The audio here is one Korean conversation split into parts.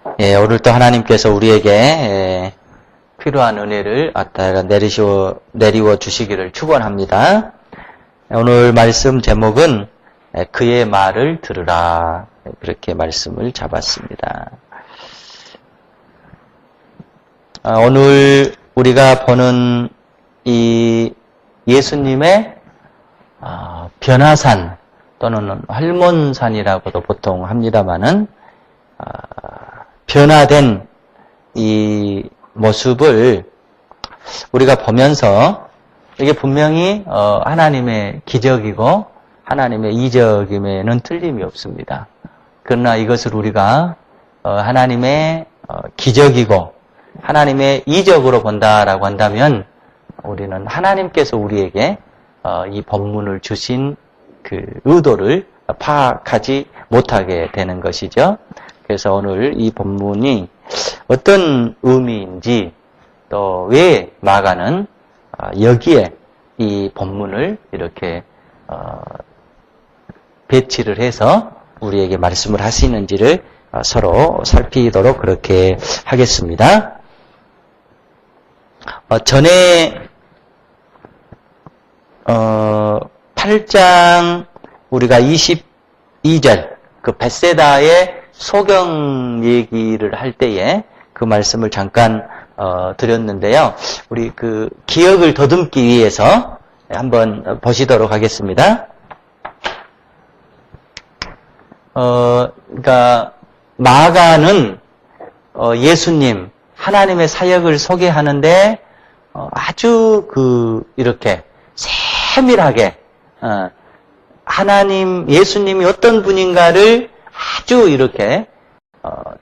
오늘도 하나님께서 우리에게 필요한 은혜를 내리워 주시기를 축원합니다. 오늘 말씀 제목은 그의 말을 들으라, 그렇게 말씀을 잡았습니다. 오늘 우리가 보는 이 예수님의 변화산 또는 활몬산이라고도 보통 합니다마는 변화된 이 모습을 우리가 보면서 이게 분명히 하나님의 기적이고 하나님의 이적임에는 틀림이 없습니다. 그러나 이것을 우리가 하나님의 기적이고 하나님의 이적으로 본다라고 한다면 우리는 하나님께서 우리에게 이 본문을 주신 그 의도를 파악하지 못하게 되는 것이죠. 그래서 오늘 이 본문이 어떤 의미인지 또 왜 마가는 여기에 이 본문을 이렇게 배치를 해서 우리에게 말씀을 하시는지를 서로 살피도록 그렇게 하겠습니다. 전에 8장 우리가 22절 그 벳세다의 소경 얘기를 할 때에 그 말씀을 잠깐 드렸는데요. 우리 그 기억을 더듬기 위해서 한번 보시도록 하겠습니다. 그러니까 마가는 예수님 하나님의 사역을 소개하는데 아주 이렇게 세밀하게 하나님 예수님이 어떤 분인가를 아주 이렇게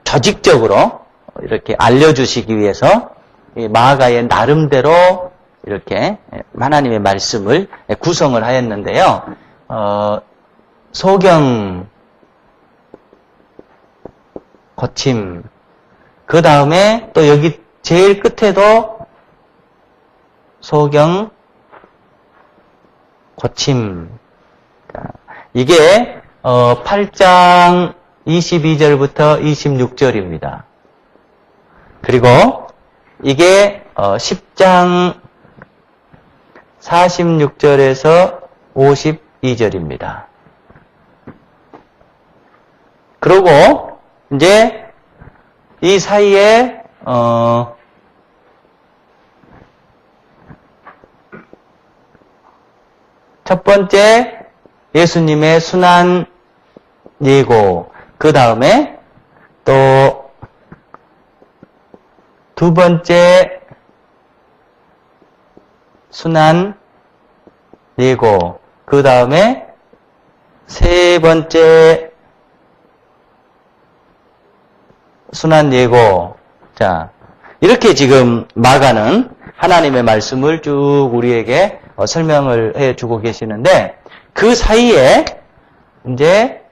조직적으로 이렇게 알려주시기 위해서 마가의 나름대로 이렇게 하나님의 말씀을 구성을 하였는데요. 소경, 고침, 그 다음에 또 여기 제일 끝에도 소경, 고침. 이게 8장 22절부터 26절입니다. 그리고 이게 10장 46절에서 52절입니다. 그리고 이제 이 사이에 첫 번째 예수님의 순환 예고, 그 다음에 또 두 번째 순환 예고, 그 다음에 세 번째 순환 예고. 자, 이렇게 지금 마가는 하나님의 말씀을 쭉 우리에게 설명을 해주고 계시는데 그 사이에 이제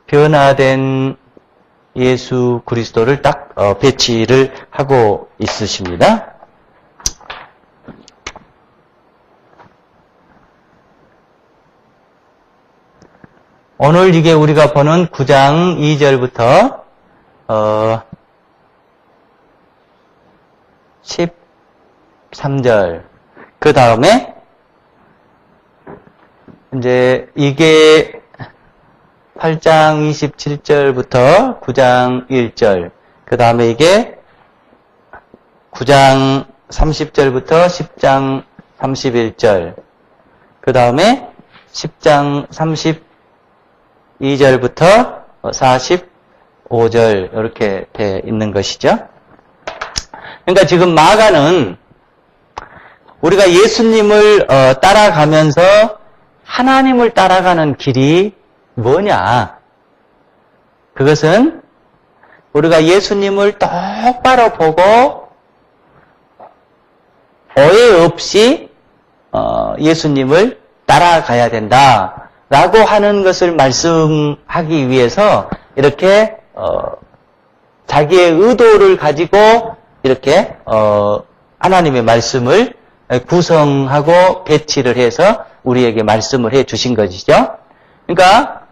변화된 예수 그리스도를 딱 배치를 하고 있으십니다. 오늘 이게 우리가 보는 9장 2절부터 13절 그 다음에 이제 이게 8장 27절부터 9장 1절, 그 다음에 이게 9장 30절부터 10장 31절, 그 다음에 10장 32절부터 45절 이렇게 돼 있는 것이죠. 그러니까 지금 마가는 우리가 예수님을 따라가면서 하나님을 따라가는 길이 뭐냐? 그것은 우리가 예수님을 똑바로 보고 오해 없이 예수님을 따라가야 된다라고 하는 것을 말씀하기 위해서 이렇게 자기의 의도를 가지고 이렇게 하나님의 말씀을 구성하고 배치를 해서 우리에게 말씀을 해 주신 것이죠. 그러니까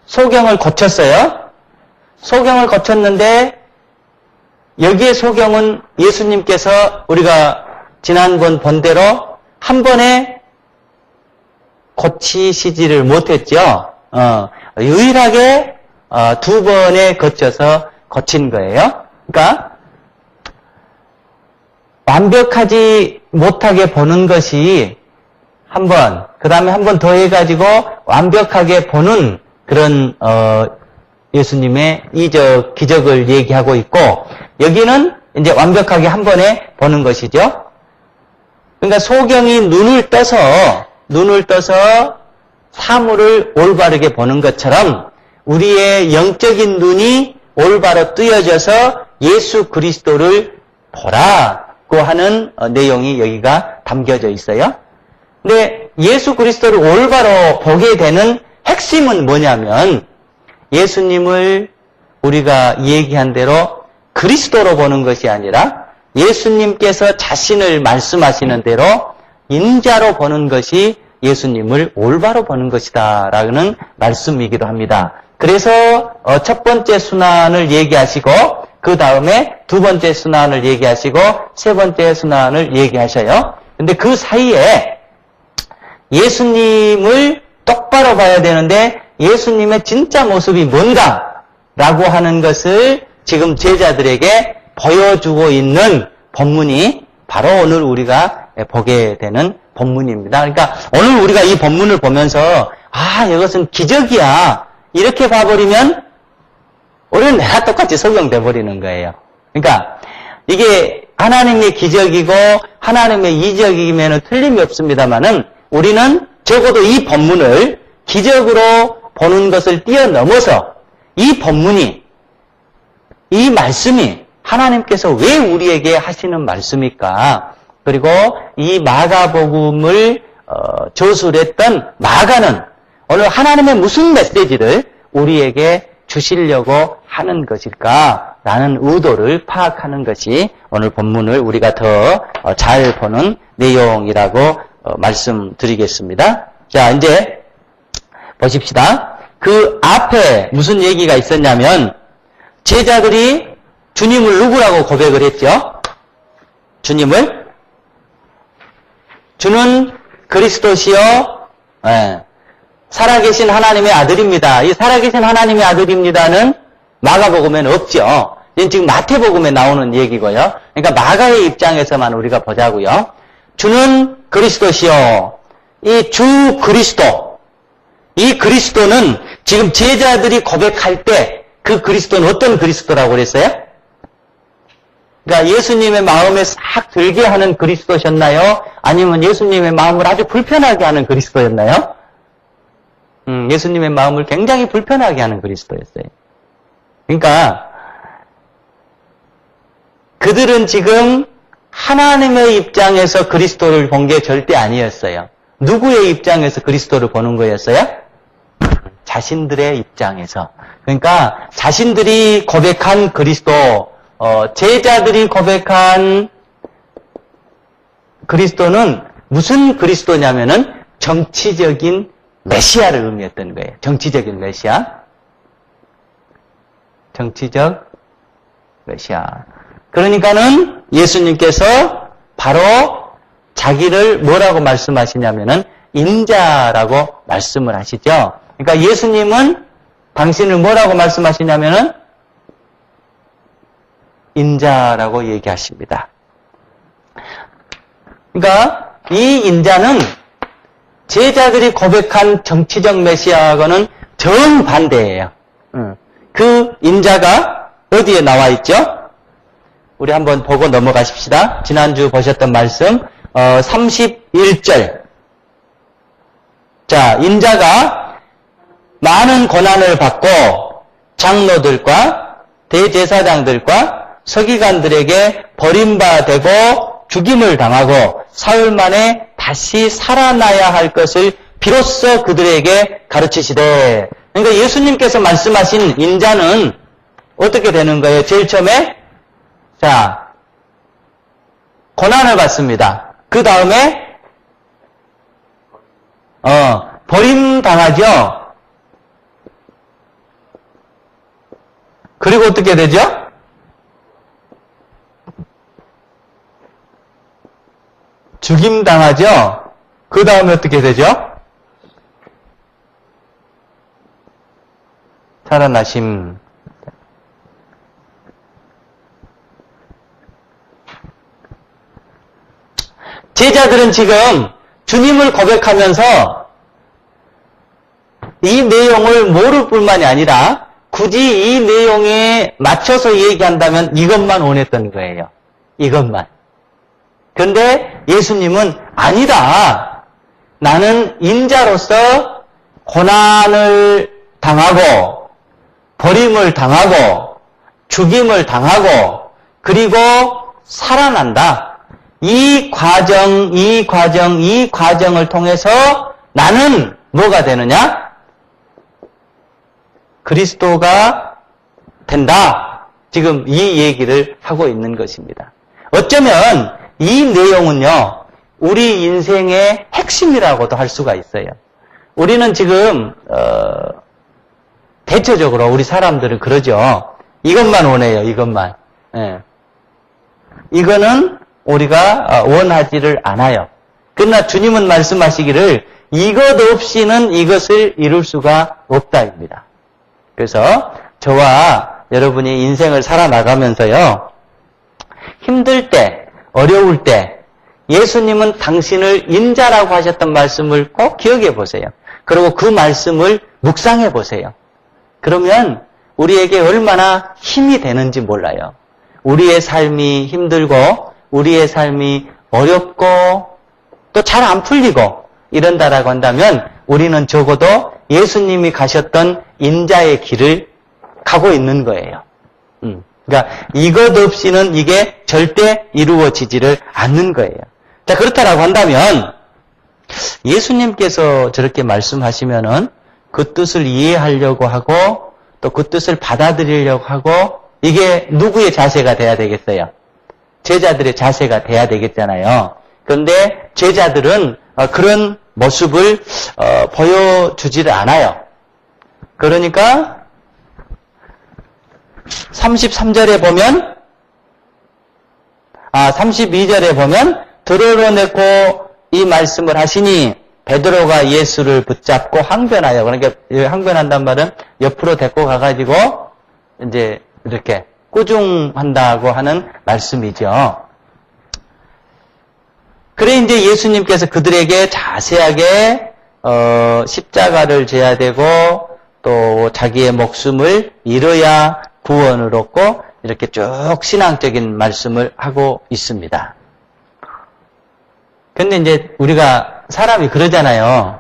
소경을 고쳤어요. 소경을 거쳤는데 여기에 소경은 예수님께서 우리가 지난번 본 대로 한 번에 고치시지를 못했죠. 유일하게 두 번에 거쳐서 고친 거예요. 그러니까 완벽하지 못하게 보는 것이 한 번, 그 다음에 한 번 더 해가지고 완벽하게 보는 그런 예수님의 이적, 기적을 얘기하고 있고, 여기는 이제 완벽하게 한 번에 보는 것이죠. 그러니까 소경이 눈을 떠서 사물을 올바르게 보는 것처럼 우리의 영적인 눈이 올바로 뜨여져서 예수 그리스도를 보라고 하는 내용이 여기가 담겨져 있어요. 근데 예수 그리스도를 올바로 보게 되는 핵심은 뭐냐면 예수님을 우리가 얘기한 대로 그리스도로 보는 것이 아니라 예수님께서 자신을 말씀하시는 대로 인자로 보는 것이 예수님을 올바로 보는 것이다 라는 말씀이기도 합니다. 그래서 첫 번째 순환을 얘기하시고 그 다음에 두 번째 순환을 얘기하시고 세 번째 순환을 얘기하셔요. 근데 그 사이에 예수님을 똑바로 봐야 되는데 예수님의 진짜 모습이 뭔가 라고 하는 것을 지금 제자들에게 보여주고 있는 본문이 바로 오늘 우리가 보게 되는 본문입니다. 그러니까 오늘 우리가 이 본문을 보면서 이것은 기적이야 이렇게 봐버리면 우리는 내가 똑같이 적용돼 버리는 거예요. 그러니까 이게 하나님의 기적이고 하나님의 이적이면 틀림이 없습니다만은 우리는 적어도 이 본문을 기적으로 보는 것을 뛰어넘어서 이 본문이 이 말씀이 하나님께서 왜 우리에게 하시는 말씀일까? 그리고 이 마가복음을 저술했던 마가는 오늘 하나님의 무슨 메시지를 우리에게 주시려고 하는 것일까라는 의도를 파악하는 것이 오늘 본문을 우리가 더 잘 보는 내용이라고 말씀드리겠습니다. 자, 이제 보십시다. 그 앞에 무슨 얘기가 있었냐면 제자들이 주님을 누구라고 고백을 했죠? 주는 그리스도시요, 살아계신 하나님의 아들입니다. 이 살아계신 하나님의 아들입니다는 마가복음에는 없죠. 이건 지금 마태복음에 나오는 얘기고요. 그러니까 마가의 입장에서만 우리가 보자고요. 주는 그리스도시요. 이 주 그리스도. 이 그리스도는 지금 제자들이 고백할 때 그 그리스도는 어떤 그리스도라고 그랬어요? 그러니까 예수님의 마음에 싹 들게 하는 그리스도셨나요? 아니면 예수님의 마음을 아주 불편하게 하는 그리스도였나요? 예수님의 마음을 굉장히 불편하게 하는 그리스도였어요. 그러니까 그들은 지금 하나님의 입장에서 그리스도를 본 게 절대 아니었어요. 누구의 입장에서 그리스도를 보는 거였어요? 자신들의 입장에서. 그러니까 자신들이 고백한 그리스도, 제자들이 고백한 그리스도는 무슨 그리스도냐면은 정치적인 메시아를 의미했던 거예요. 정치적인 메시아. 정치적 메시아. 그러니까는 예수님께서 바로 자기를 뭐라고 말씀하시냐면은 인자라고 말씀을 하시죠. 그러니까 예수님은 당신을 뭐라고 말씀하시냐면은 인자라고 얘기하십니다. 그러니까 이 인자는 제자들이 고백한 정치적 메시아하고는 정반대예요. 그 인자가 어디에 나와 있죠? 우리 한번 보고 넘어가십시다. 지난주 보셨던 말씀 31절. 자, 인자가 많은 고난을 받고 장로들과 대제사장들과 서기관들에게 버림받되고 죽임을 당하고 사흘 만에 다시 살아나야 할 것을 비로소 그들에게 가르치시되. 그러니까 예수님께서 말씀하신 인자는 어떻게 되는 거예요? 제일 처음에 자, 고난을 받습니다. 그 다음에 버림당하죠. 그리고 어떻게 되죠? 죽임당하죠? 그 다음에 어떻게 되죠? 살아나심. 제자들은 지금 주님을 고백하면서 이 내용을 모를 뿐만이 아니라 굳이 이 내용에 맞춰서 얘기한다면 이것만 원했던 거예요. 이것만. 그런데 예수님은 아니다. 나는 인자로서 고난을 당하고 버림을 당하고 죽임을 당하고 그리고 살아난다. 이 과정을 통해서 나는 뭐가 되느냐? 그리스도가 된다. 지금 이 얘기를 하고 있는 것입니다. 어쩌면 이 내용은요, 우리 인생의 핵심이라고도 할 수가 있어요. 우리는 지금 대체적으로 우리 사람들은 그러죠. 이것만 원해요. 이것만. 예. 이거는 우리가 원하지를 않아요. 그러나 주님은 말씀하시기를 이것 없이는 이것을 이룰 수가 없다입니다. 그래서 저와 여러분이 인생을 살아나가면서요, 힘들 때, 어려울 때 예수님은 당신을 인자라고 하셨던 말씀을 꼭 기억해 보세요. 그리고 그 말씀을 묵상해 보세요. 그러면 우리에게 얼마나 힘이 되는지 몰라요. 우리의 삶이 힘들고 우리의 삶이 어렵고 또 잘 안 풀리고 이런다라고 한다면 우리는 적어도 예수님이 가셨던 인자의 길을 가고 있는 거예요. 그러니까 이것 없이는 이게 절대 이루어지지를 않는 거예요. 자, 그렇다라고 한다면 예수님께서 저렇게 말씀하시면은 그 뜻을 이해하려고 하고 또 그 뜻을 받아들이려고 하고 이게 누구의 자세가 돼야 되겠어요? 제자들의 자세가 돼야 되겠잖아요. 그런데 제자들은 그런 모습을 보여주지를 않아요. 그러니까 33절에 보면 32절에 보면 드러내고 이 말씀을 하시니 베드로가 예수를 붙잡고 항변하여, 그러니까 항변한단 말은 옆으로 데리고 가가지고 이제 이렇게 꾸중한다고 하는 말씀이죠. 그래 이제 예수님께서 그들에게 자세하게 십자가를 져야 되고 또 자기의 목숨을 잃어야 구원을 얻고 이렇게 쭉 신앙적인 말씀을 하고 있습니다. 근데 이제 우리가 사람이 그러잖아요.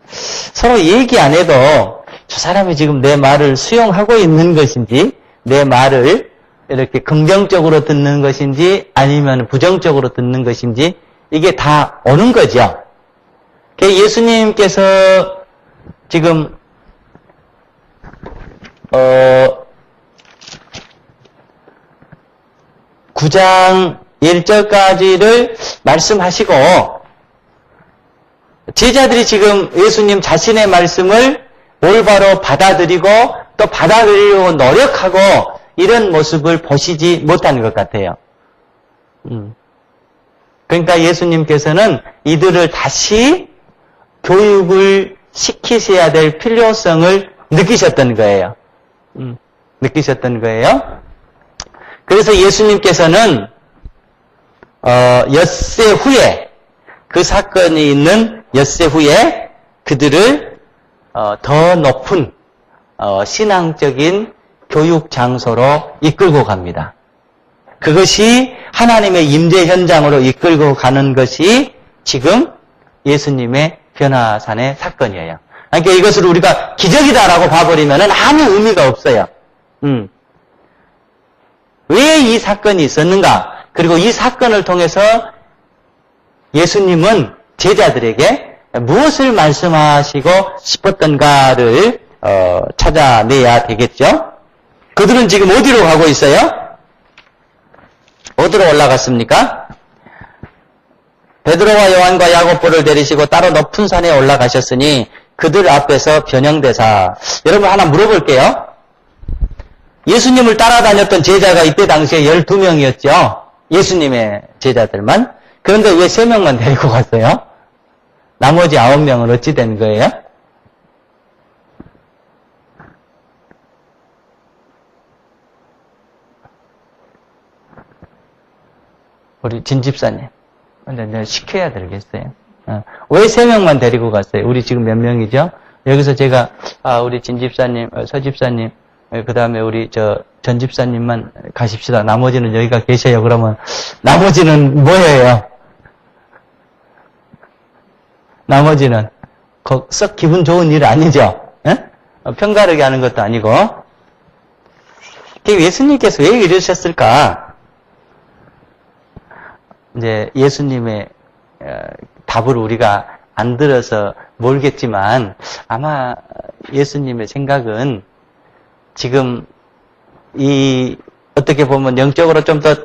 서로 얘기 안 해도 저 사람이 지금 내 말을 수용하고 있는 것인지 내 말을 이렇게 긍정적으로 듣는 것인지 아니면 부정적으로 듣는 것인지 이게 다 오는 거죠. 예수님께서 지금 9장 1절까지를 말씀하시고 제자들이 지금 예수님 자신의 말씀을 올바로 받아들이고 또 받아들이려고 노력하고 이런 모습을 보시지 못하는 것 같아요. 그러니까 예수님께서는 이들을 다시 교육을 시키셔야 될 필요성을 느끼셨던 거예요. 느끼셨던 거예요. 그래서 예수님께서는 엿새 후에 그 사건이 있는 엿새 후에 그들을 더 높은 신앙적인 교육 장소로 이끌고 갑니다. 그것이 하나님의 임재 현장으로 이끌고 가는 것이 지금 예수님의 변화산의 사건이에요. 그러니까 이것을 우리가 기적이다라고 봐버리면 아무 의미가 없어요. 왜 이 사건이 있었는가? 그리고 이 사건을 통해서 예수님은 제자들에게 무엇을 말씀하시고 싶었던가를 찾아내야 되겠죠. 그들은 지금 어디로 가고 있어요? 어디로 올라갔습니까? 베드로와 요한과 야고보를 데리시고 따로 높은 산에 올라가셨으니 그들 앞에서 변형되사. 여러분 하나 물어볼게요. 예수님을 따라다녔던 제자가 이때 당시에 12명이었죠. 예수님의 제자들만. 그런데 왜 3명만 데리고 갔어요? 나머지 9명은 어찌 된 거예요? 우리 진 집사님. 근데 내가 시켜야 되겠어요. 왜 3명만 데리고 갔어요? 우리 지금 몇 명이죠? 여기서 제가, 우리 진 집사님, 서 집사님, 그 다음에 우리 전 집사님만 가십시다. 나머지는 여기가 계셔요. 그러면, 나머지는 뭐예요? 나머지는, 썩 기분 좋은 일 아니죠? 편가르게 하는 것도 아니고. 예수님께서 왜 이러셨을까? 이제 예수님의 답을 우리가 안 들어서 모르겠지만 아마 예수님의 생각은 지금 어떻게 보면 영적으로 좀 더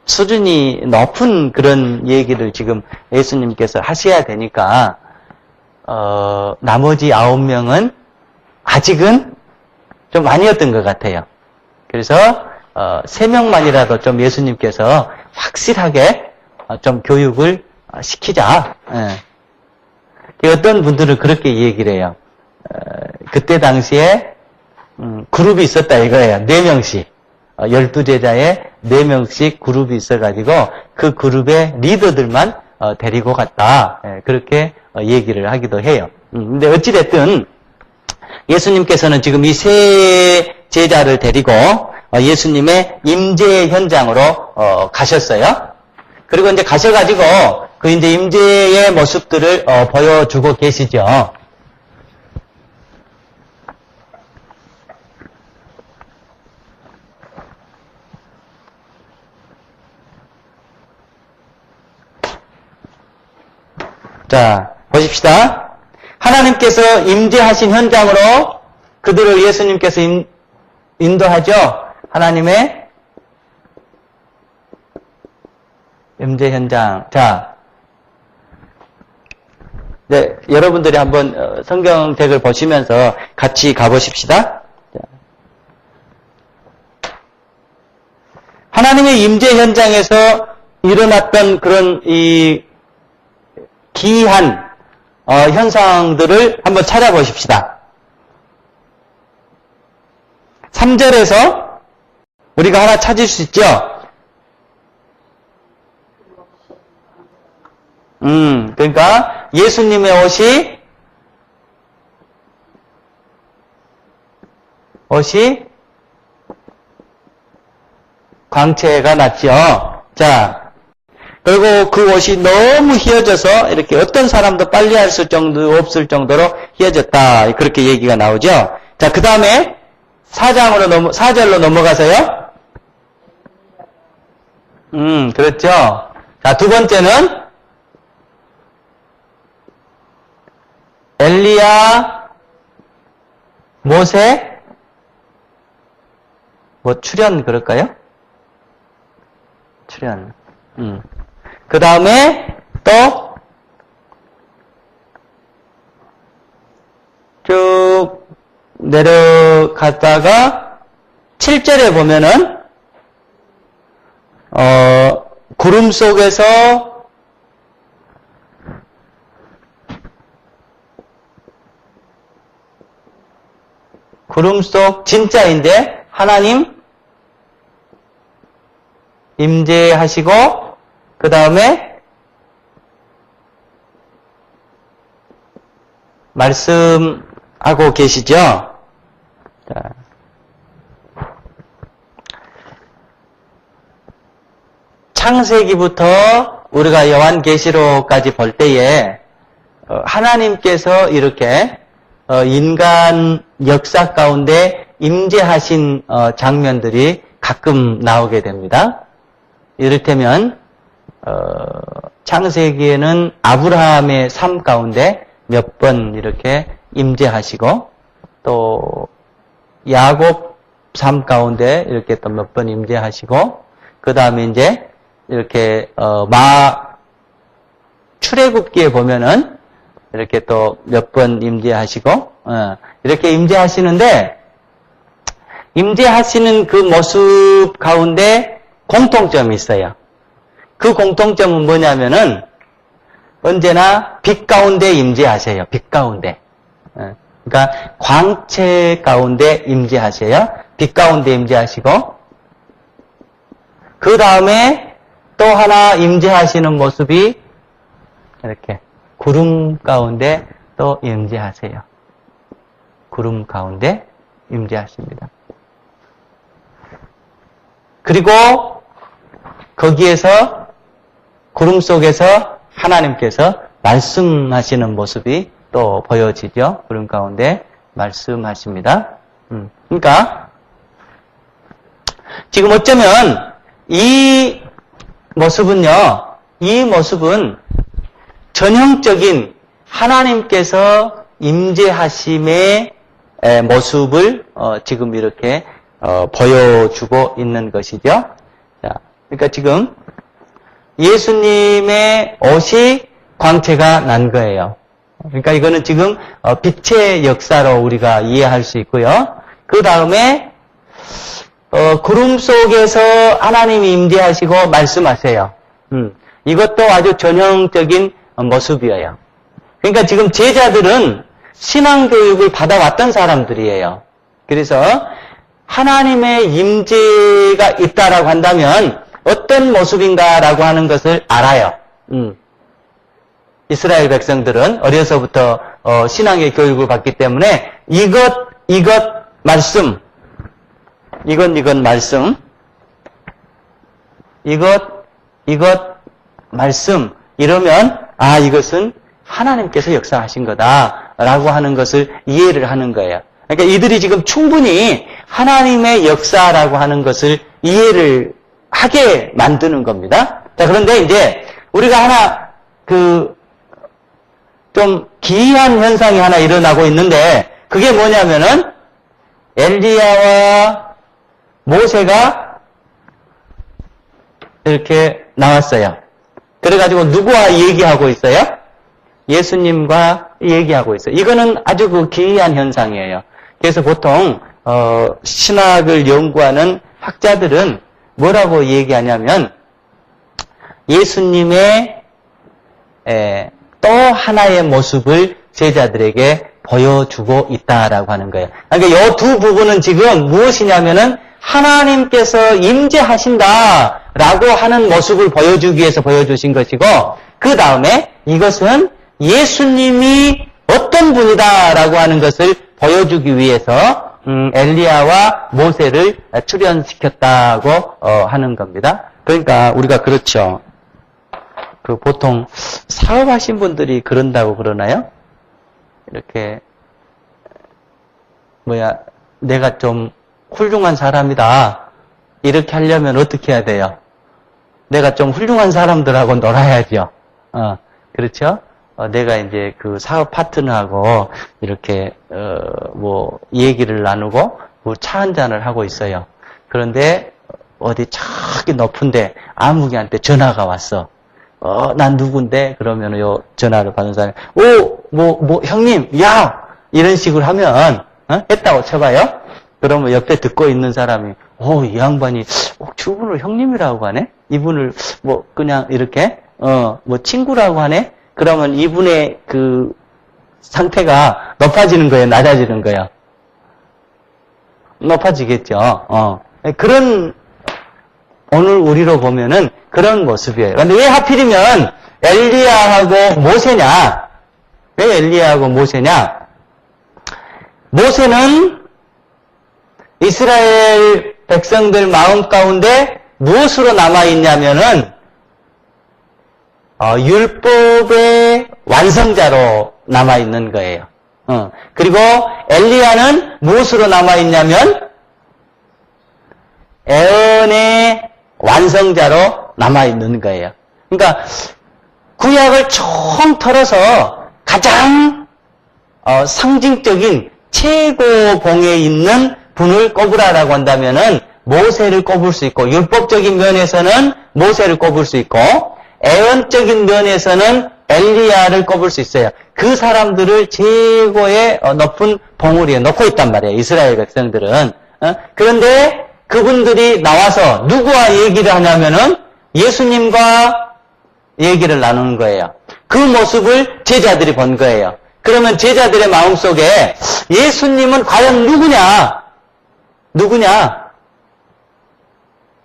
수준이 높은 그런 얘기를 지금 예수님께서 하셔야 되니까 나머지 9명은 아직은 좀 아니었던 것 같아요. 그래서 3명만이라도 좀 예수님께서 확실하게 좀 교육을 시키자. 어떤 분들은 그렇게 얘기를 해요. 그때 당시에 그룹이 있었다 이거예요. 4명씩. 12제자에 4명씩 그룹이 있어가지고 그 그룹의 리더들만 데리고 갔다. 그렇게 얘기를 하기도 해요. 근데 어찌됐든 예수님께서는 지금 이 3제자를 데리고 예수님의 임재 현장으로 가셨어요. 그리고 이제 가셔가지고 그 이제 임재의 모습들을 보여주고 계시죠. 자, 보십시다. 하나님께서 임재하신 현장으로 그들을 예수님께서 인도하죠. 하나님의 임재 현장. 자, 네, 여러분들이 한번 성경책을 보시면서 같이 가보십시다. 하나님의 임재 현장에서 일어났던 그런 이 기이한 현상들을 한번 찾아보십시다. 3절에서 우리가 하나 찾을 수 있죠? 그러니까 예수님의 옷이 광채가 났죠. 자, 그리고 그 옷이 너무 휘어져서 이렇게 어떤 사람도 빨리 할 수 없을 정도로 휘어졌다. 그렇게 얘기가 나오죠. 자, 그 다음에 4절로 넘어가서요. 그렇죠. 자, 두 번째는 엘리야, 모세, 출현 그럴까요? 출현. 그 다음에 또 쭉 내려갔다가 7절에 보면은 구름 속에서 구름 속 진짜인데 하나님 임재하시고 그 다음에 말씀하고 계시죠. 자. 창세기부터 우리가 요한계시록까지 볼 때에 하나님께서 이렇게 인간 역사 가운데 임재하신 장면들이 가끔 나오게 됩니다. 이를테면 창세기에는 아브라함의 삶 가운데 몇 번 이렇게 임재하시고 또 야곱 삶 가운데 이렇게 또 몇 번 임재하시고 그 다음에 이제 이렇게 출애굽기에 보면은 이렇게 또 몇 번 임재하시고 이렇게 임재하시는데 임재하시는 그 모습 가운데 공통점이 있어요. 그 공통점은 뭐냐면은 언제나 빛 가운데 임재하세요. 빛 가운데. 그러니까 광채 가운데 임재하세요. 빛 가운데 임재하시고 그 다음에 또 하나 임재하시는 모습이 이렇게 구름 가운데 또 임재하세요. 구름 가운데 임재하십니다. 그리고 거기에서 구름 속에서 하나님께서 말씀하시는 모습이 또 보여지죠. 구름 가운데 말씀하십니다. 그러니까 지금 어쩌면 이 모습은 전형적인 하나님께서 임재하심의 모습을 지금 이렇게 보여주고 있는 것이죠. 자, 그러니까 지금 예수님의 옷이 광채가 난 거예요. 그러니까 이거는 지금 빛의 역사로 우리가 이해할 수 있고요. 그 다음에 구름 속에서 하나님이 임재하시고 말씀하세요. 이것도 아주 전형적인 모습이에요. 그러니까 지금 제자들은 신앙교육을 받아왔던 사람들이에요. 그래서 하나님의 임재가 있다라고 한다면 어떤 모습인가라고 하는 것을 알아요. 이스라엘 백성들은 어려서부터 신앙의 교육을 받기 때문에 이것 말씀, 이것 말씀, 이것 말씀 이러면 이것은 하나님께서 역사하신 거다라고 하는 것을 이해를 하는 거예요. 그러니까 이들이 지금 충분히 하나님의 역사라고 하는 것을 이해를 하게 만드는 겁니다. 자, 그런데 이제 우리가 하나 좀 기이한 현상이 하나 일어나고 있는데 그게 뭐냐면은 엘리야와 모세가 이렇게 나왔어요. 그래가지고 누구와 얘기하고 있어요? 예수님과 얘기하고 있어요. 이거는 아주 기이한 현상이에요. 그래서 보통 신학을 연구하는 학자들은 뭐라고 얘기하냐면 예수님의 또 하나의 모습을 제자들에게 보여주고 있다라고 하는 거예요. 그러니까 이 두 부분은 지금 무엇이냐면은 하나님께서 임재하신다라고 하는 모습을 보여주기 위해서 보여주신 것이고 그 다음에 이것은 예수님이 어떤 분이다라고 하는 것을 보여주기 위해서 엘리야와 모세를 출연시켰다고 하는 겁니다. 그러니까 우리가 그렇죠. 보통 사업하신 분들이 그런다고 그러나요? 이렇게 내가 좀 훌륭한 사람이다. 이렇게 하려면 어떻게 해야 돼요? 내가 좀 훌륭한 사람들하고 놀아야죠. 그렇죠? 내가 이제 그 사업 파트너하고 이렇게 얘기를 나누고 차 한잔을 하고 있어요. 그런데 어디 저기 높은데 아무개한테 전화가 왔어. 난 누군데? 그러면 요 전화를 받는 사람이 형님, 야! 이런 식으로 하면 했다고 쳐봐요. 그러면 옆에 듣고 있는 사람이 이 양반이 저분을 형님이라고 하네? 이분을 그냥 이렇게 친구라고 하네? 그러면 이분의 그 상태가 높아지는 거예요? 낮아지는 거예요? 높아지겠죠. 그런 오늘 우리로 보면은 그런 모습이에요. 그런데 왜 하필이면 엘리야하고 모세냐? 왜 엘리야하고 모세냐? 모세는 이스라엘 백성들 마음 가운데 무엇으로 남아있냐면은 율법의 완성자로 남아있는 거예요. 그리고 엘리야는 무엇으로 남아있냐면 애언의 완성자로 남아있는 거예요. 그러니까 구약을 총 털어서 가장 상징적인 최고봉에 있는 분을 꼽으라라고 한다면은 모세를 꼽을 수 있고 율법적인 면에서는 모세를 꼽을 수 있고 애언적인 면에서는 엘리야를 꼽을 수 있어요. 그 사람들을 최고의 높은 봉우리에 놓고 있단 말이에요. 이스라엘 백성들은. 그런데 그분들이 나와서 누구와 얘기를 하냐면은 예수님과 얘기를 나누는 거예요. 그 모습을 제자들이 본 거예요. 그러면 제자들의 마음속에 예수님은 과연 누구냐?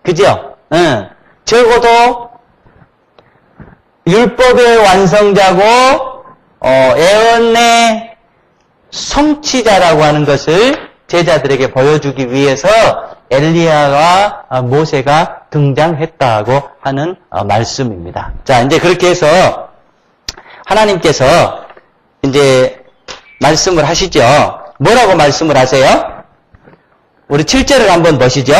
그죠? 적어도 율법의 완성자고 애언의 성취자라고 하는 것을 제자들에게 보여주기 위해서 엘리야와 모세가 등장했다고 하는 말씀입니다. 자, 이제 그렇게 해서 하나님께서 이제 말씀을 하시죠. 뭐라고 말씀을 하세요? 우리 7절을 한번 보시죠.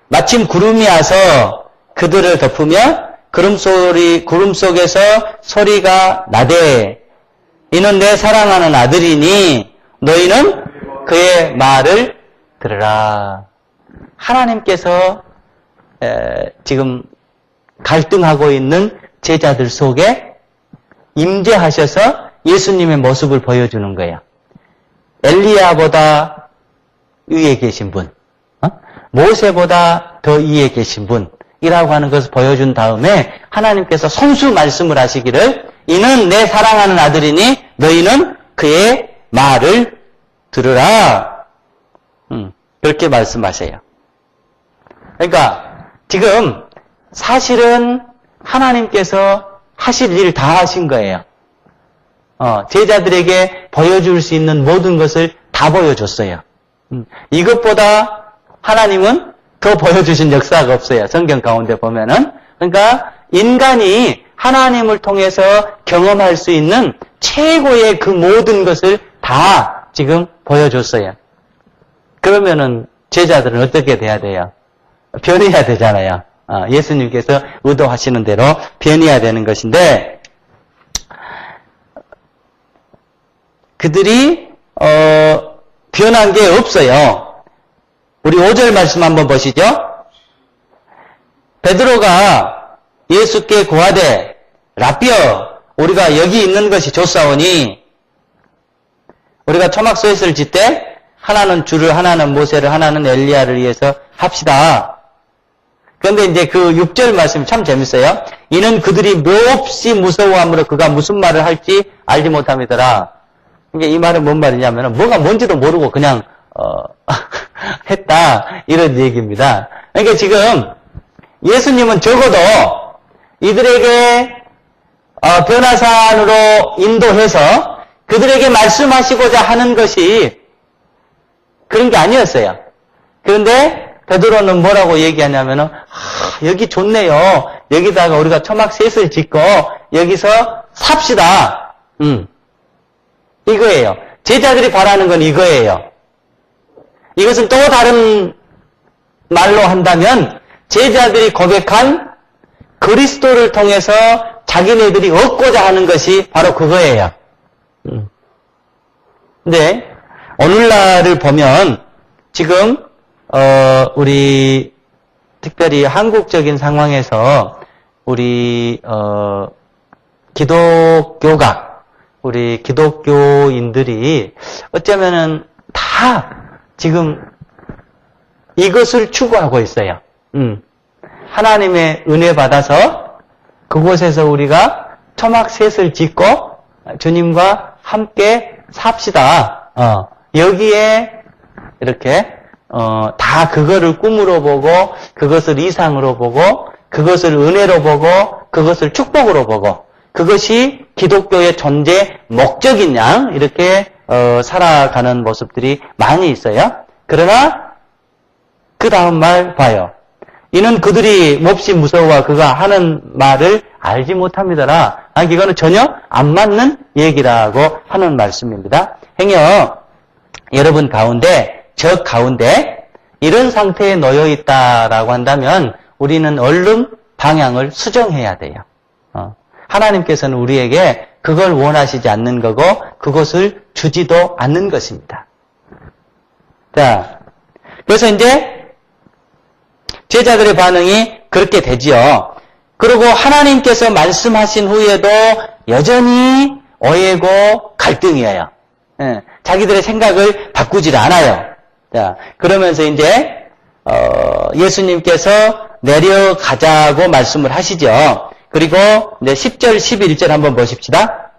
마침 구름이 와서 그들을 덮으며 구름 속에서 소리가 나되 이는 내 사랑하는 아들이니 너희는 그의 말을 들으라. 하나님께서 지금 갈등하고 있는 제자들 속에 임재하셔서 예수님의 모습을 보여주는 거예요. 엘리야보다 위에 계신 분, 모세보다 더 위에 계신 분이라고 하는 것을 보여준 다음에 하나님께서 손수 말씀을 하시기를 이는 내 사랑하는 아들이니 너희는 그의 말을 들으라. 그렇게 말씀하세요. 그러니까 지금 사실은 하나님께서 하실 일 다 하신 거예요. 제자들에게 보여줄 수 있는 모든 것을 다 보여줬어요. 이것보다 하나님은 더 보여주신 역사가 없어요. 성경 가운데 보면은. 그러니까 인간이 하나님을 통해서 경험할 수 있는 최고의 그 모든 것을 다 지금 보여줬어요. 그러면은 제자들은 어떻게 돼야 돼요? 변해야 되잖아요. 예수님께서 의도하시는 대로 변해야 되는 것인데 그들이 변한 게 없어요. 우리 5절 말씀 한번 보시죠. 베드로가 예수께 고하되 라삐어 우리가 여기 있는 것이 좋사오니 우리가 초막소에서를 짓되 하나는 주를 하나는 모세를 하나는 엘리야를 위해서 합시다. 그런데 이제 그 6절 말씀이 참 재밌어요. 이는 그들이 몹시 무서워함으로 그가 무슨 말을 할지 알지 못함이더라. 이 말은 뭔 말이냐면 뭐가 뭔지도 모르고 그냥 했다 이런 얘기입니다. 그러니까 지금 예수님은 적어도 이들에게 변화산으로 인도해서 그들에게 말씀하시고자 하는 것이 그런 게 아니었어요. 그런데 베드로는 뭐라고 얘기하냐면은 여기 좋네요. 여기다가 우리가 초막셋을 짓고 여기서 삽시다. 이거예요. 제자들이 바라는 건 이거예요. 이것은 또 다른 말로 한다면 제자들이 고백한 그리스도를 통해서 자기네들이 얻고자 하는 것이 바로 그거예요. 근데 오늘날을 보면 지금 우리 특별히 한국적인 상황에서 우리 우리 기독교인들이 어쩌면은 다 지금 이것을 추구하고 있어요. 하나님의 은혜 받아서 그곳에서 우리가 초막셋을 짓고 주님과 함께 삽시다. 여기에 이렇게 다 그거를 꿈으로 보고 그것을 이상으로 보고 그것을 은혜로 보고 그것을 축복으로 보고 그것이 기독교의 존재 목적인 양 이렇게 살아가는 모습들이 많이 있어요. 그러나 그 다음 말 봐요. 이는 그들이 몹시 무서워 그가 하는 말을 알지 못합니다라. 이거는 전혀 안 맞는 얘기라고 하는 말씀입니다. 행여 여러분 가운데 저 가운데 이런 상태에 놓여 있다라고 한다면 우리는 얼른 방향을 수정해야 돼요. 하나님께서는 우리에게 그걸 원하시지 않는 거고 그것을 주지도 않는 것입니다. 자, 그래서 이제 제자들의 반응이 그렇게 되지요. 그리고 하나님께서 말씀하신 후에도 여전히 오해고 갈등이에요. 자기들의 생각을 바꾸질 않아요. 자, 그러면서 이제 예수님께서 내려가자고 말씀을 하시죠. 그리고 이제 10절, 11절 한번 보십시다.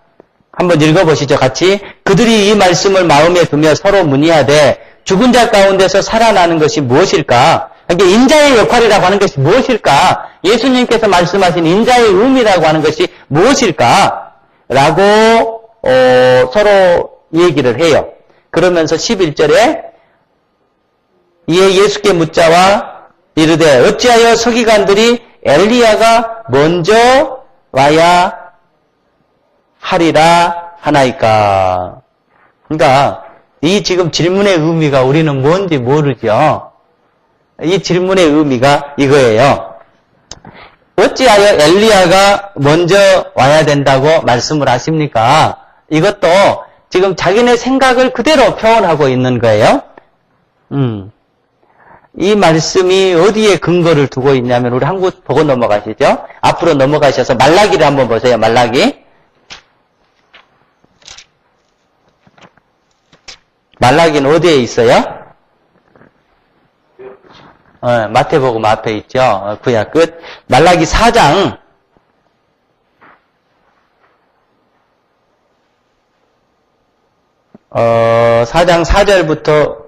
한번 읽어보시죠, 같이. 그들이 이 말씀을 마음에 두며 서로 문의하되 죽은 자 가운데서 살아나는 것이 무엇일까? 그러니까 인자의 역할이라고 하는 것이 무엇일까? 예수님께서 말씀하신 인자의 의미라고 하는 것이 무엇일까? 라고 서로 얘기를 해요. 그러면서 11절에 이에 예수께 묻자와 이르되 어찌하여 서기관들이 엘리야가 먼저 와야 하리라 하나이까? 그러니까 이 지금 질문의 의미가 우리는 뭔지 모르죠. 이 질문의 의미가 이거예요. 어찌하여 엘리야가 먼저 와야 된다고 말씀을 하십니까? 이것도 지금 자기네 생각을 그대로 표현하고 있는 거예요. 이 말씀이 어디에 근거를 두고 있냐면 우리 한국 보고 넘어가시죠. 앞으로 넘어가셔서 말라기를 한번 보세요. 말라기. 말라기는 어디에 있어요? 마태복음 앞에 있죠. 구약 끝. 말라기 4장 4장 4절부터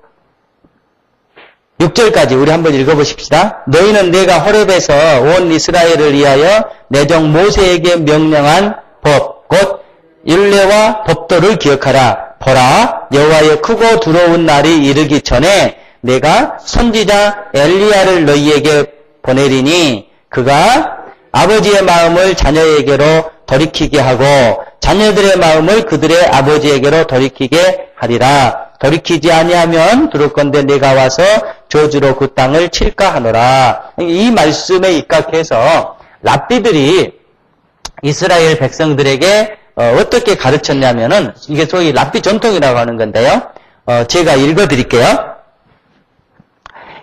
6절까지 우리 한번 읽어보십시다. 너희는 내가 호렙에서 온 이스라엘을 위하여 내 종 모세에게 명령한 법, 곧 율례와 법도를 기억하라. 보라, 여호와의 크고 두려운 날이 이르기 전에 내가 선지자 엘리야를 너희에게 보내리니 그가 아버지의 마음을 자녀에게로 돌이키게 하고 자녀들의 마음을 그들의 아버지에게로 돌이키게 하리라. 돌이키지 아니하면 두렵건대 내가 와서 저주로 그 땅을 칠까 하노라. 이 말씀에 입각해서 랍비들이 이스라엘 백성들에게 어떻게 가르쳤냐면은 이게 소위 랍비 전통이라고 하는 건데요. 제가 읽어드릴게요.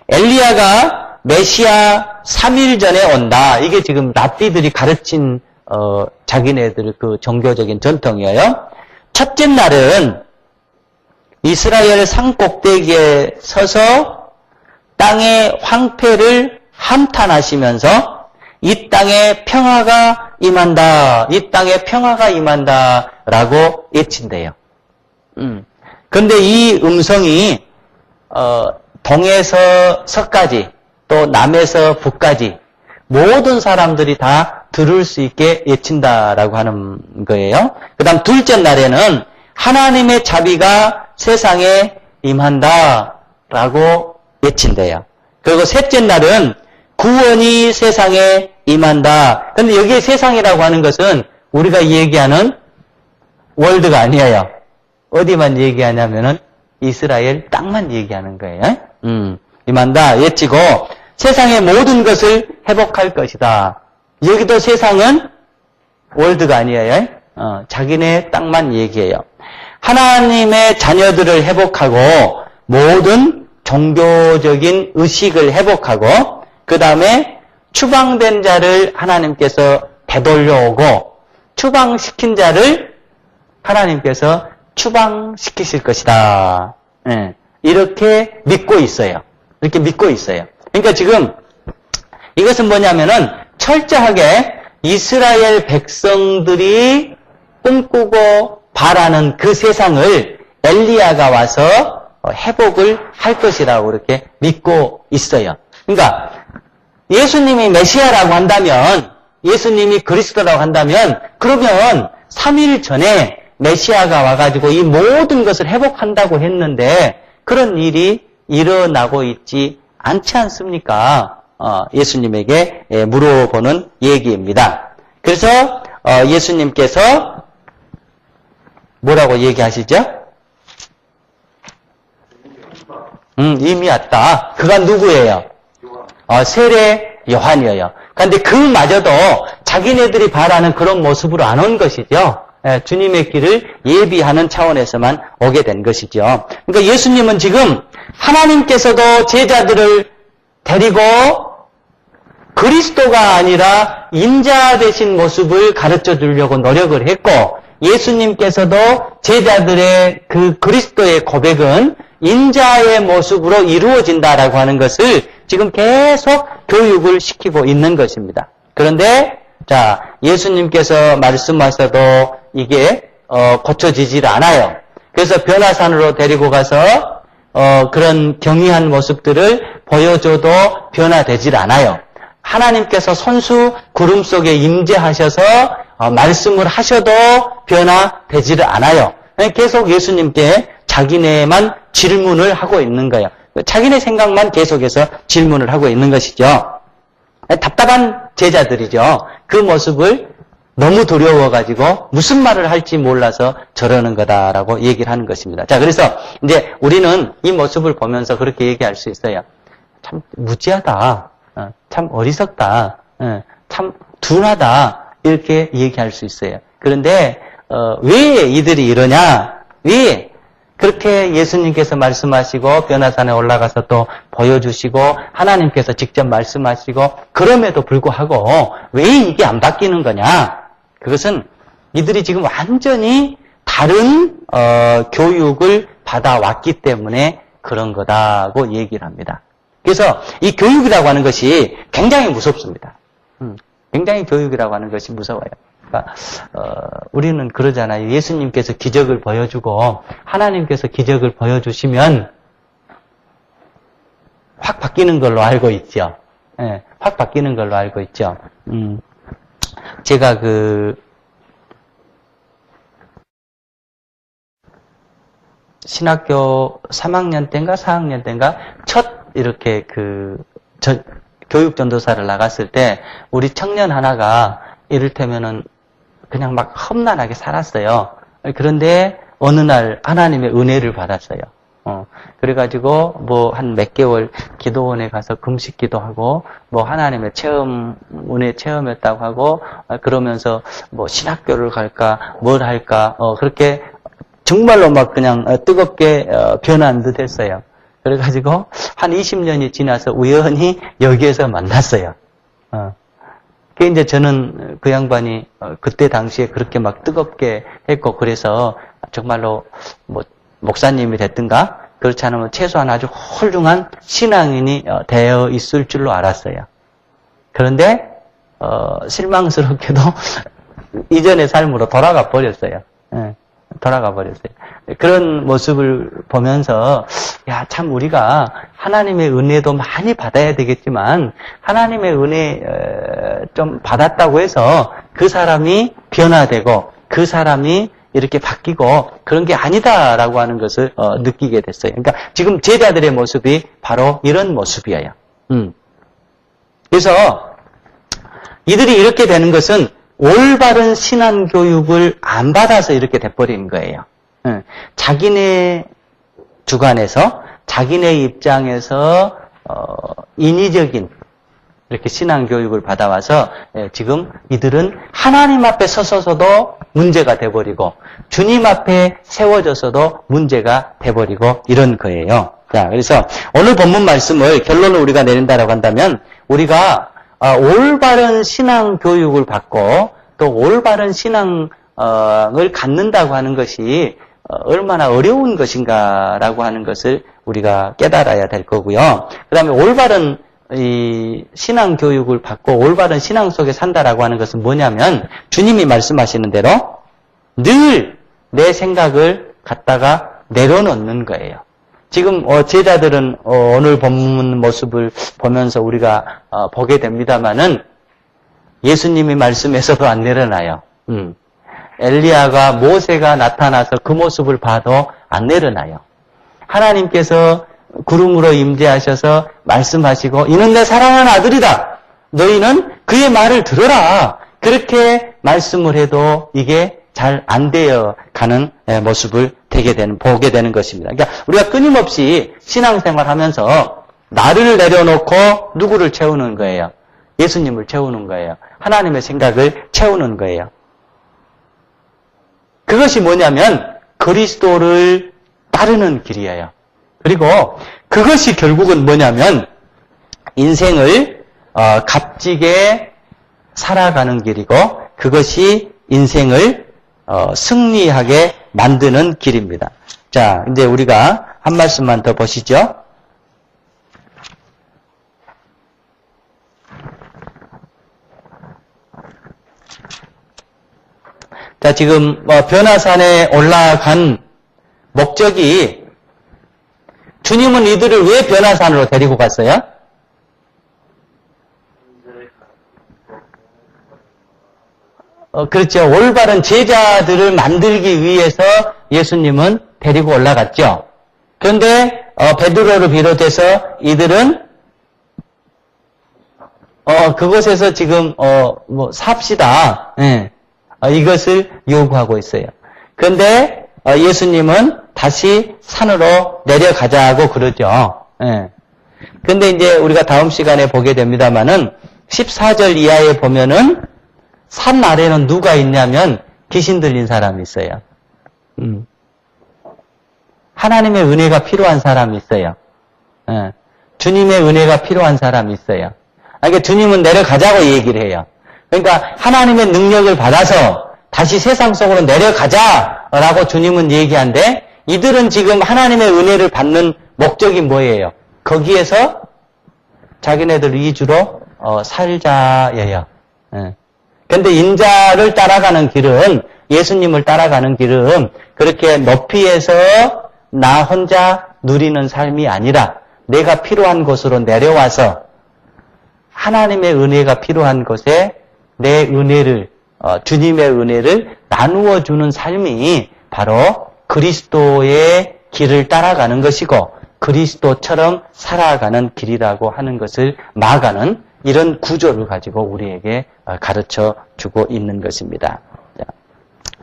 엘리야가 메시아 3일 전에 온다. 이게 지금 랍비들이 가르친 자기네들 그 종교적인 전통이에요. 첫째 날은 이스라엘 산 꼭대기에 서서 땅의 황폐를 함탄하시면서 이 땅에 평화가 임한다. 이 땅에 평화가 임한다. 라고 외친대요. 근데 이 음성이 동에서 서까지 또 남에서 북까지 모든 사람들이 다 들을 수 있게 외친다라고 하는 거예요. 그 다음 둘째 날에는 하나님의 자비가 세상에 임한다라고 외친대요. 그리고 셋째 날은 구원이 세상에 임한다. 근데 여기에 세상이라고 하는 것은 우리가 얘기하는 월드가 아니에요. 어디만 얘기하냐면은 이스라엘 땅만 얘기하는 거예요. 임한다 외치고 세상의 모든 것을 회복할 것이다. 여기도 세상은 월드가 아니에요. 자기네 땅만 얘기해요. 하나님의 자녀들을 회복하고 모든 종교적인 의식을 회복하고 그 다음에 추방된 자를 하나님께서 되돌려오고 추방시킨 자를 하나님께서 추방시키실 것이다. 이렇게 믿고 있어요. 이렇게 믿고 있어요. 그러니까 지금 이것은 뭐냐면은 철저하게 이스라엘 백성들이 꿈꾸고 바라는 그 세상을 엘리야가 와서 회복을 할 것이라고 이렇게 믿고 있어요. 그러니까 예수님이 메시아라고 한다면, 예수님이 그리스도라고 한다면, 그러면 3일 전에 메시아가 와가지고 이 모든 것을 회복한다고 했는데 그런 일이 일어나고 있지 않지 않습니까? 예수님에게 물어보는 얘기입니다. 그래서 예수님께서 뭐라고 얘기하시죠? 이미 왔다. 그가 누구예요? 세례 요한이에요. 그런데 그마저도 자기네들이 바라는 그런 모습으로 안 온 것이죠. 주님의 길을 예비하는 차원에서만 오게 된 것이죠. 그러니까 예수님은 지금 하나님께서도 제자들을 데리고 그리스도가 아니라 인자 되신 모습을 가르쳐 주려고 노력을 했고 예수님께서도 제자들의 그 그리스도의 고백은 인자의 모습으로 이루어진다라고 하는 것을 지금 계속 교육을 시키고 있는 것입니다. 그런데 자, 예수님께서 말씀하셔도 이게 고쳐지질 않아요. 그래서 변화산으로 데리고 가서 그런 경이한 모습들을 보여줘도 변화되질 않아요. 하나님께서 손수 구름 속에 임재하셔서 말씀을 하셔도 변화되지를 않아요. 계속 예수님께 자기네만 질문을 하고 있는 거예요. 자기네 생각만 계속해서 질문을 하고 있는 것이죠. 답답한 제자들이죠. 그 모습을 너무 두려워가지고 무슨 말을 할지 몰라서 저러는 거다라고 얘기를 하는 것입니다. 자, 그래서 이제 우리는 이 모습을 보면서 그렇게 얘기할 수 있어요. 참 무지하다. 참 어리석다. 참 둔하다. 이렇게 얘기할 수 있어요. 그런데 왜 이들이 이러냐? 왜 그렇게 예수님께서 말씀하시고 변화산에 올라가서 또 보여주시고 하나님께서 직접 말씀하시고 그럼에도 불구하고 왜 이게 안 바뀌는 거냐? 그것은 이들이 지금 완전히 다른 교육을 받아왔기 때문에 그런 거다고 얘기를 합니다. 그래서 이 교육이라고 하는 것이 굉장히 무섭습니다. 굉장히 교육이라고 하는 것이 무서워요. 그러니까 우리는 그러잖아요. 예수님께서 기적을 보여주고 하나님께서 기적을 보여주시면 확 바뀌는 걸로 알고 있죠. 예, 확 바뀌는 걸로 알고 있죠. 제가 신학교 3학년 때인가 4학년 때인가 첫 이렇게 교육 전도사를 나갔을 때 우리 청년 하나가 이를테면은 그냥 막 험난하게 살았어요. 그런데 어느 날 하나님의 은혜를 받았어요. 그래가지고 뭐 한 몇 개월 기도원에 가서 금식 기도하고 뭐 하나님의 은혜 체험했다고 하고 그러면서 뭐 신학교를 갈까 뭘 할까 그렇게 정말로 막 그냥 뜨겁게 변한 듯 했어요. 그래가지고 한 20년이 지나서 우연히 여기에서 만났어요. 그 이제 저는 그 양반이 그때 당시에 그렇게 막 뜨겁게 했고 그래서 정말로 뭐 목사님이 됐든가 그렇지 않으면 최소한 아주 훌륭한 신앙인이 되어 있을 줄로 알았어요. 그런데 실망스럽게도 이전의 삶으로 돌아가 버렸어요. 돌아가 버렸어요. 그런 모습을 보면서 야, 참 우리가 하나님의 은혜도 많이 받아야 되겠지만 하나님의 은혜 좀 받았다고 해서 그 사람이 변화되고 그 사람이 이렇게 바뀌고 그런 게 아니다라고 하는 것을 느끼게 됐어요. 그러니까 지금 제자들의 모습이 바로 이런 모습이에요. 그래서 이들이 이렇게 되는 것은 올바른 신앙 교육을 안 받아서 이렇게 돼버린 거예요. 자기네 주관에서 자기네 입장에서 인위적인 이렇게 신앙 교육을 받아와서 지금 이들은 하나님 앞에 서서도 문제가 돼버리고 주님 앞에 세워져서도 문제가 돼버리고 이런 거예요. 자, 그래서 오늘 본문 말씀을 결론을 우리가 내린다라고 한다면 우리가 올바른 신앙 교육을 받고 또 올바른 신앙을 갖는다고 하는 것이 얼마나 어려운 것인가라고 하는 것을 우리가 깨달아야 될 거고요. 그 다음에 올바른 이 신앙 교육을 받고 올바른 신앙 속에 산다라고 하는 것은 뭐냐면 주님이 말씀하시는 대로 늘 내 생각을 갖다가 내려놓는 거예요. 지금 제자들은 오늘 본문 모습을 보면서 우리가 보게 됩니다마는 예수님이 말씀에서도 안 내려놔요. 엘리야가 모세가 나타나서 그 모습을 봐도 안 내려놔요. 하나님께서 구름으로 임재하셔서 말씀하시고 이는 내 사랑하는 아들이다. 너희는 그의 말을 들어라. 그렇게 말씀을 해도 이게 잘 안 되어 가는 모습을 보게 되는 것입니다. 그러니까 우리가 끊임없이 신앙생활 하면서 나를 내려놓고 누구를 채우는 거예요? 예수님을 채우는 거예요. 하나님의 생각을 채우는 거예요. 그것이 뭐냐면 그리스도를 따르는 길이에요. 그리고 그것이 결국은 뭐냐면 인생을 값지게 살아가는 길이고 그것이 인생을 승리하게 만드는 길입니다. 자, 이제 우리가 한 말씀만 더 보시죠. 자, 지금 변화산에 올라간 목적이 주님은 이들을 왜 변화산으로 데리고 갔어요? 그렇죠. 올바른 제자들을 만들기 위해서 예수님은 데리고 올라갔죠. 그런데 베드로를 비롯해서 이들은 그곳에서 지금 삽시다. 예. 이것을 요구하고 있어요. 그런데 예수님은 다시 산으로 내려가자고 그러죠. 예. 근데 이제 우리가 다음 시간에 보게 됩니다만은 14절 이하에 보면은 산 아래는 누가 있냐면 귀신 들린 사람이 있어요. 하나님의 은혜가 필요한 사람이 있어요. 예. 주님의 은혜가 필요한 사람이 있어요. 그러니까 주님은 내려가자고 얘기를 해요. 그러니까 하나님의 능력을 받아서 다시 세상 속으로 내려가자라고 주님은 얘기한데 이들은 지금 하나님의 은혜를 받는 목적이 뭐예요? 거기에서 자기네들 위주로 살자예요. 그런데 인자를 따라가는 길은 예수님을 따라가는 길은 그렇게 높이에서 나 혼자 누리는 삶이 아니라 내가 필요한 곳으로 내려와서 하나님의 은혜가 필요한 곳에 내 은혜를 주님의 은혜를 나누어 주는 삶이 바로 그리스도의 길을 따라가는 것이고 그리스도처럼 살아가는 길이라고 하는 것을 막아는 이런 구조를 가지고 우리에게 가르쳐 주고 있는 것입니다.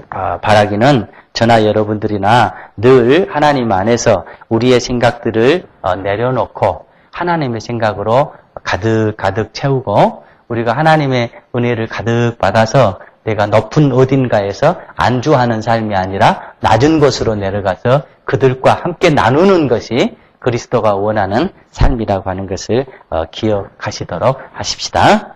바라기는 저나 여러분들이나 늘 하나님 안에서 우리의 생각들을 내려놓고 하나님의 생각으로 가득 채우고 우리가 하나님의 은혜를 가득 받아서 내가 높은 어딘가에서 안주하는 삶이 아니라 낮은 곳으로 내려가서 그들과 함께 나누는 것이 그리스도가 원하는 삶이라고 하는 것을 기억하시도록 하십시다.